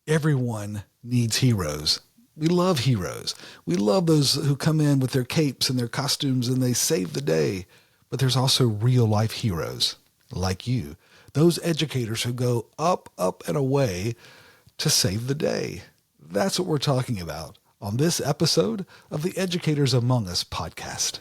Everyone needs heroes. We love heroes. We love those who come in with their capes and their costumes and they save the day. But there's also real life heroes like you. Those educators who go up, and away to save the day. That's what we're talking about on this episode of the Educators Among Us podcast.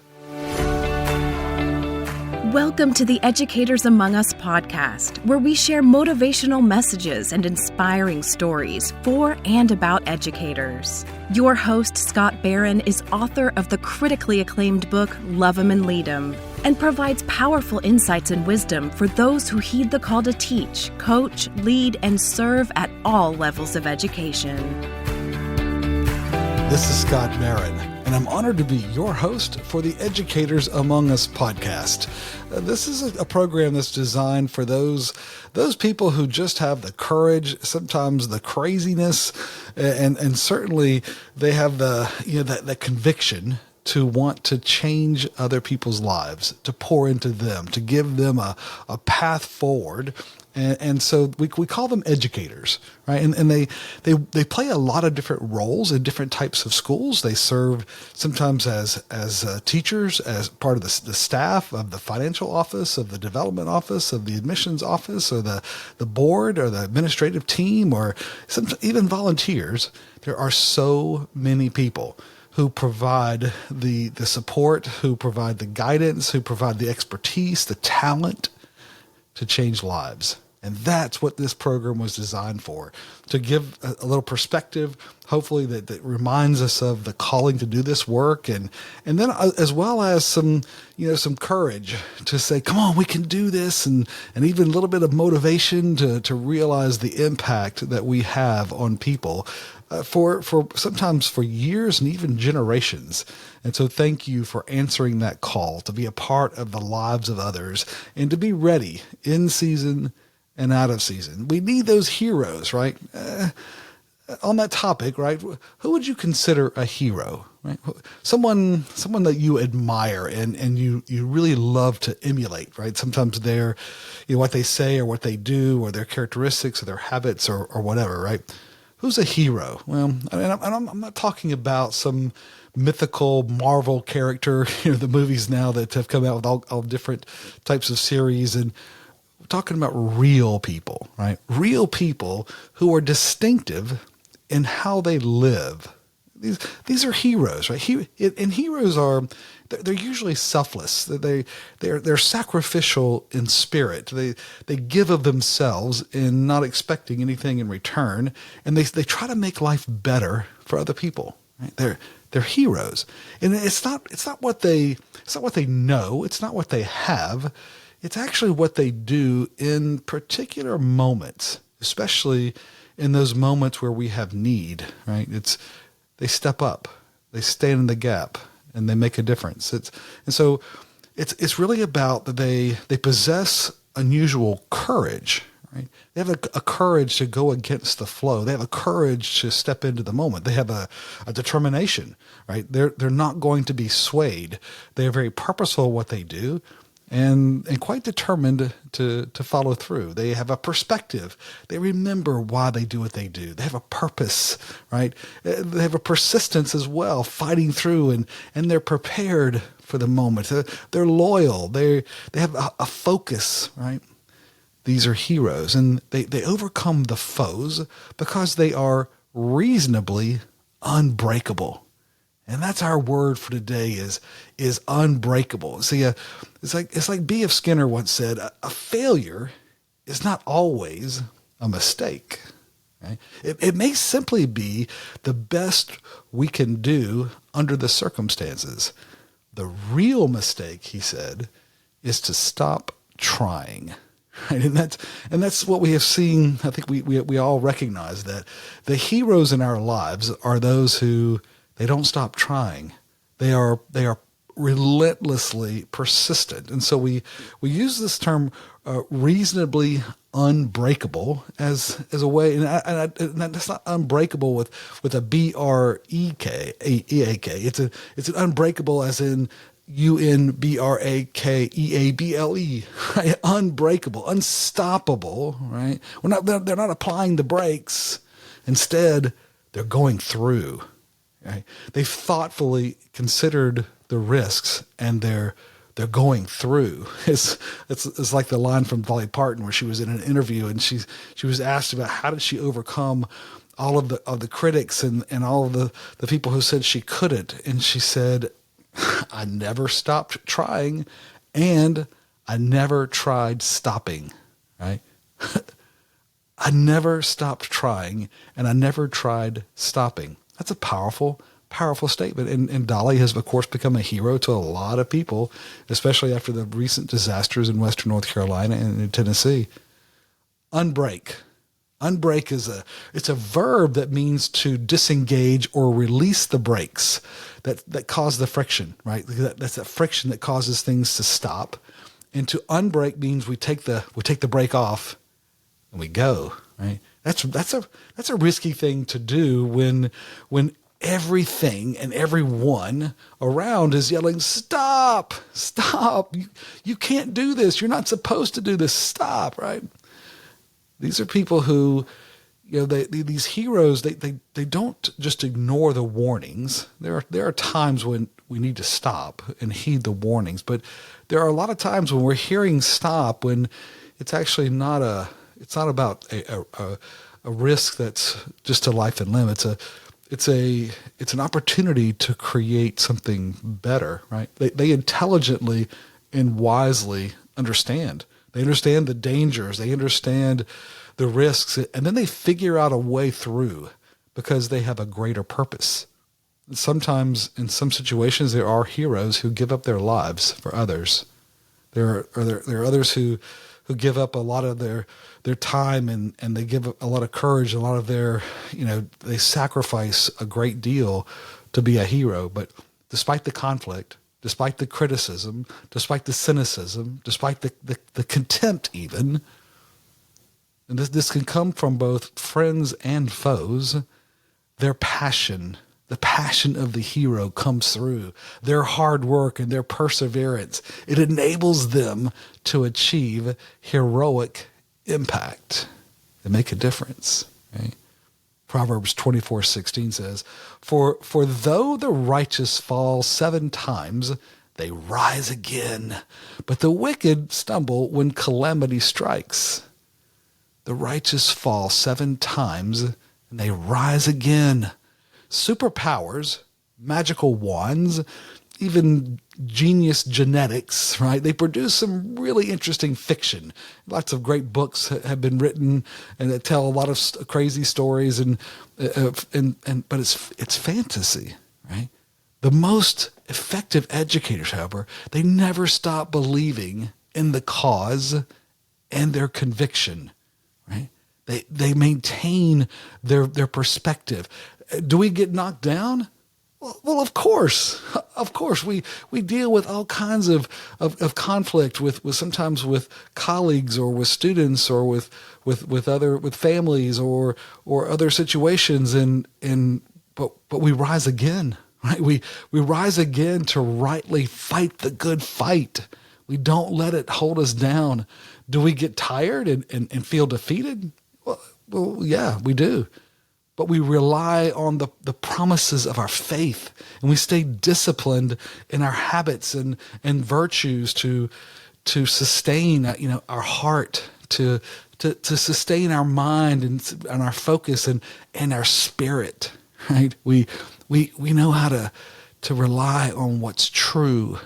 Welcome to the Educators Among Us podcast, where we share motivational messages and inspiring stories for and about educators. Your host, Scott Barron, is author of the critically acclaimed book, Love 'Em and Lead 'Em, and provides powerful insights and wisdom for those who heed the call to teach, coach, lead, and serve at all levels of education. This is Scott Barron, and I'm honored to be your host for the Educators Among Us podcast. This is a program that's designed for those people who just have the courage, sometimes the craziness, and certainly they have that conviction to want to change other people's lives, to pour into them, to give them a path forward. And so we call them educators, right? And they play a lot of different roles in different types of schools. They serve sometimes as teachers, as part of the staff of the financial office, of the development office, of the admissions office, or the board, or the administrative team, or even volunteers. There are so many people who provide the support, who provide the guidance, who provide the expertise, the talent to change lives. And that's what this program was designed for, to give a little perspective, hopefully that reminds us of the calling to do this work, and then as well as some courage to say, come on, we can do this, and even a little bit of motivation to realize the impact that we have on people for sometimes for years and even generations. And so thank you for answering that call to be a part of the lives of others and to be ready in season and out of season. We need those heroes, right? On that topic, right? Who would you consider a hero, right? Someone that you admire and you really love to emulate, right? Sometimes they're, what they say or what they do or their characteristics or their habits or whatever, right? Who's a hero? Well, I'm not talking about some mythical Marvel character, the movies now that have come out with all different types of series, and we're talking about real people, right? Real people who are distinctive in how they live. These are heroes, right? And heroes they're usually selfless. They're sacrificial in spirit. They give of themselves in not expecting anything in return, and they try to make life better for other people. Right? They're heroes, and it's not what they know. It's not what they have. It's actually what they do in particular moments, especially in those moments where we have need, right? They step up, they stand in the gap, and they make a difference. It's really about that they possess unusual courage, right? They have a courage to go against the flow. They have a courage to step into the moment. They have a determination, right? They're not going to be swayed. They are very purposeful in what they do, and quite determined to follow through. They have a perspective. They remember why they do what they do. They have a purpose, right? They have a persistence as well, fighting through, and they're prepared for the moment. They're loyal. They have a focus, right? These are heroes, and they overcome the foes because they are reasonably unbreakable. And that's our word for today is unbreakable. See, it's like B.F. Skinner once said, a failure is not always a mistake. Right? It may simply be the best we can do under the circumstances. The real mistake, he said, is to stop trying. Right? And that's what we have seen. I think we all recognize that the heroes in our lives are those who they don't stop trying. They are relentlessly persistent. And so we use this term reasonably unbreakable as a way, and that's not unbreakable with a B-R-E-K. It's an unbreakable as in UNBRAKEABLE, right? Unbreakable, unstoppable, right? They're not applying the brakes Instead, they're going through. Right? They've thoughtfully considered the risks, and they're going through. It's like the line from Dolly Parton where she was in an interview and she was asked about how did she overcome all of the critics and all of the people who said she couldn't. And she said, I never stopped trying, and I never tried stopping, right? I never stopped trying, and I never tried stopping. That's a powerful statement. And Dolly has, of course, become a hero to a lot of people, especially after the recent disasters in Western North Carolina and in Tennessee. Unbreak. Unbreak it's a verb that means to disengage or release the brakes that cause the friction, right? That's that friction that causes things to stop. And to unbreak means we take the brake off and we go, right? That's a risky thing to do when everything and everyone around is yelling, stop, you can't do this. You're not supposed to do this. Stop, right? These are people who, these heroes, they don't just ignore the warnings. There are times when we need to stop and heed the warnings, but there are a lot of times when we're hearing stop when it's actually it's not about a risk that's just to life and limb. It's an opportunity to create something better, right? They intelligently and wisely understand. They understand the dangers. They understand the risks, and then they figure out a way through because they have a greater purpose. Sometimes, in some situations, there are heroes who give up their lives for others. There are others who give up a lot of their time and they give a lot of courage, a lot of their, they sacrifice a great deal to be a hero. But despite the conflict, despite the criticism, despite the cynicism, despite the contempt even, and this can come from both friends and foes, their passion, the passion of the hero comes through. Their hard work and their perseverance, it enables them to achieve heroic impact and make a difference. Right? Proverbs 24:16 says, For though the righteous fall 7 times, they rise again, but the wicked stumble when calamity strikes. The righteous fall 7 times, and they rise again. Superpowers, magical wands, even genius genetics, right? They produce some really interesting fiction. Lots of great books have been written and that tell a lot of crazy stories, but it's fantasy, right? The most effective educators, however, they never stop believing in the cause and their conviction, right? They maintain their perspective. Do we get knocked down? Well, of course, we deal with all kinds of conflict with sometimes with colleagues or with students or with families or other situations but we rise again, right? We rise again to rightly fight the good fight. We don't let it hold us down. Do we get tired and feel defeated? Well, yeah, we do. But we rely on the promises of our faith, and we stay disciplined in our habits and virtues to sustain our heart, to sustain our mind and our focus and our spirit. Right? We know how to rely on what's true,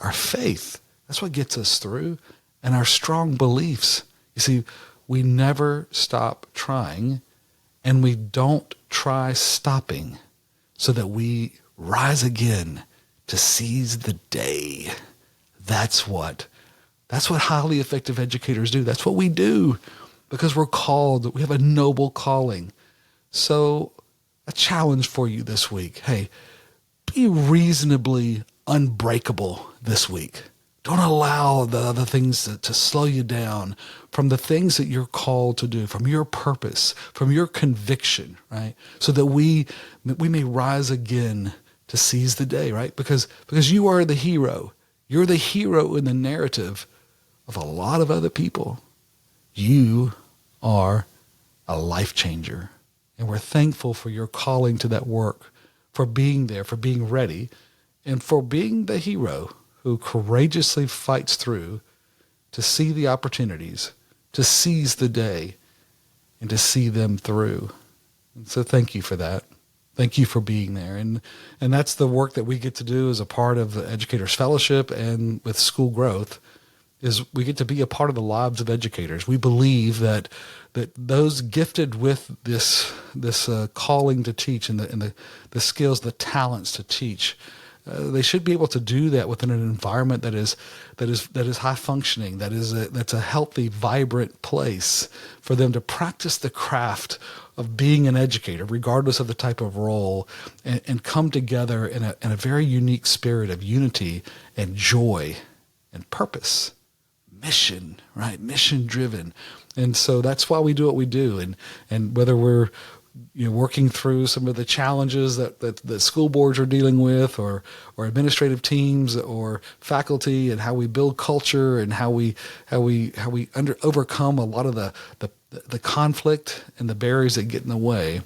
our faith. That's what gets us through, and our strong beliefs. You see, we never stop trying. And we don't try stopping so that we rise again to seize the day. That's what highly effective educators do. That's what we do because we're called. We have a noble calling. So a challenge for you this week. Hey, be reasonably unbreakable this week. Don't allow the other things to slow you down from the things that you're called to do, from your purpose, from your conviction, right? So that we may rise again to seize the day, right? Because you are the hero. You're the hero in the narrative of a lot of other people. You are a life changer. And we're thankful for your calling to that work, for being there, for being ready, and for being the hero who courageously fights through to see the opportunities, to seize the day, and to see them through. And so thank you for that. Thank you for being there. And that's the work that we get to do as a part of the Educators Fellowship and with School Growth, is we get to be a part of the lives of educators. We believe that those gifted with this calling to teach and the skills, the talents to teach, they should be able to do that within an environment that is high functioning, that's a healthy, vibrant place for them to practice the craft of being an educator, regardless of the type of role, and come together in a very unique spirit of unity and joy and purpose. Mission, right? Mission driven. And so that's why we do what we do. And whether we're working through some of the challenges that school boards are dealing with, or administrative teams, or faculty, and how we build culture, and how we overcome a lot of the conflict and the barriers that get in the way,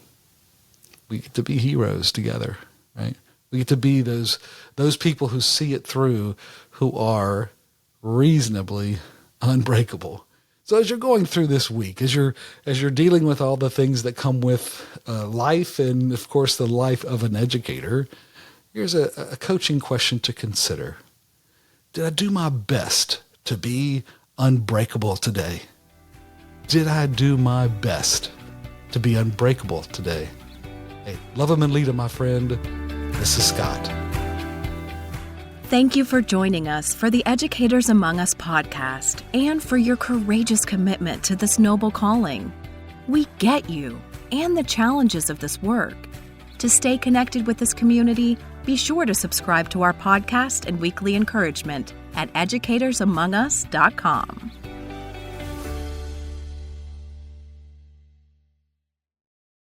we get to be heroes together, right? We get to be those people who see it through, who are reasonably unbreakable. So as you're going through this week, as you're dealing with all the things that come with life, and of course the life of an educator, here's a coaching question to consider. Did I do my best to be unbreakable today? Did I do my best to be unbreakable today? Hey, love 'em and lead 'em, my friend. This is Scott. Thank you for joining us for the Educators Among Us podcast and for your courageous commitment to this noble calling. We get you and the challenges of this work. To stay connected with this community, be sure to subscribe to our podcast and weekly encouragement at educatorsamongus.com.